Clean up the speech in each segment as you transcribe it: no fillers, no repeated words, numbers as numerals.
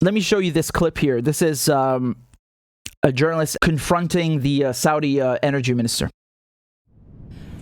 let me show you this clip here. This is a journalist confronting the Saudi energy minister.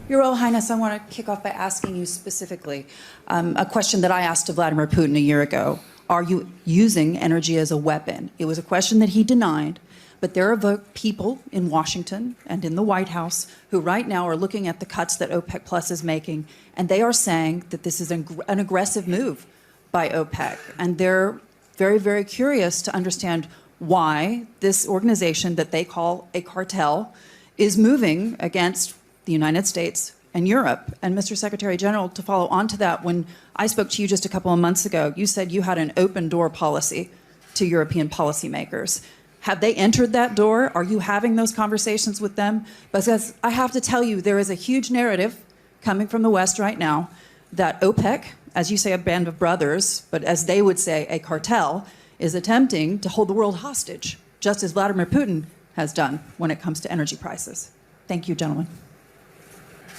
Your Royal Highness, I want to kick off by asking you specifically a question that I asked to Vladimir Putin a year ago. Are you using energy as a weapon? It was a question that he denied, but there are people in Washington and in the White House who right now are looking at the cuts that OPEC Plus is making, and they are saying that this is an aggressive move by OPEC. And they're very, very curious to understand why this organization that they call a cartel is moving against the United States and Europe. And Mr. Secretary General, to follow on to that, when I spoke to you just a couple of months ago, you said you had an open door policy to European policymakers. Have they entered that door? Are you having those conversations with them? Because I have to tell you, there is a huge narrative coming from the West right now that OPEC, as you say, a band of brothers, but as they would say, a cartel, is attempting to hold the world hostage, just as Vladimir Putin has done when it comes to energy prices. Thank you, gentlemen.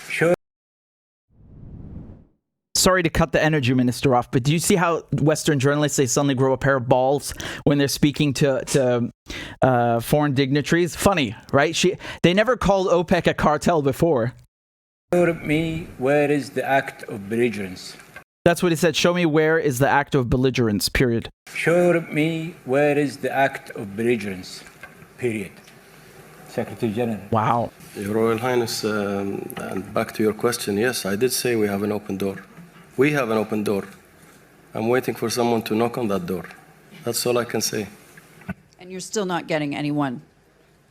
Sure. Sorry to cut the energy minister off, but do you see how Western journalists, they suddenly grow a pair of balls when they're speaking to foreign dignitaries? Funny, right? They never called OPEC a cartel before. Show me where is the act of belligerence. That's what he said. Show me where is the act of belligerence, period. Show me where is the act of belligerence, period. Secretary General. Wow. Your Royal Highness, and back to your question, yes, I did say we have an open door. We have an open door. I'm waiting for someone to knock on that door. That's all I can say. And you're still not getting anyone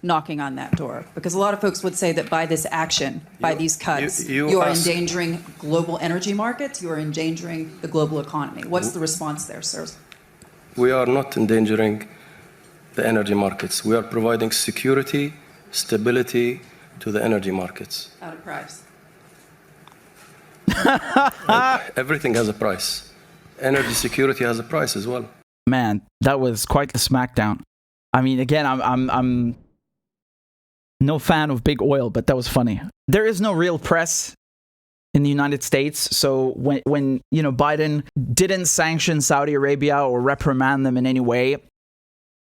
knocking on that door? Because a lot of folks would say that by this action, by these cuts, you are endangering global energy markets, you are endangering the global economy. What's the response there, sirs? We are not endangering the energy markets. We are providing security, stability to the energy markets. At a price. Everything has a price. Energy security has a price as well. Man, that was quite the smackdown. I mean, again, I'm no fan of big oil, but that was funny. There is no real press in the United States, so when you know, Biden didn't sanction Saudi Arabia or reprimand them in any way,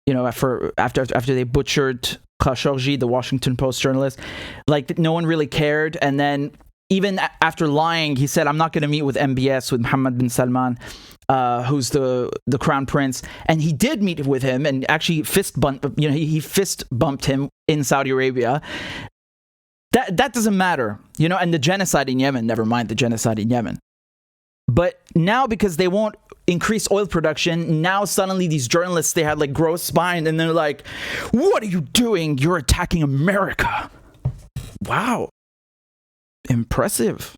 you know, after they butchered Khashoggi, the Washington Post journalist, like, no one really cared. And then even after lying, he said, I'm not going to meet with MBS, with Mohammed bin Salman, who's the crown prince. And he did meet with him and actually he fist bumped him in Saudi Arabia. That doesn't matter, you know, and the genocide in Yemen, never mind the genocide in Yemen. But now, because they won't increase oil production, now suddenly these journalists, they had like gross spine, and they're like, what are you doing? You're attacking America. Wow. Impressive.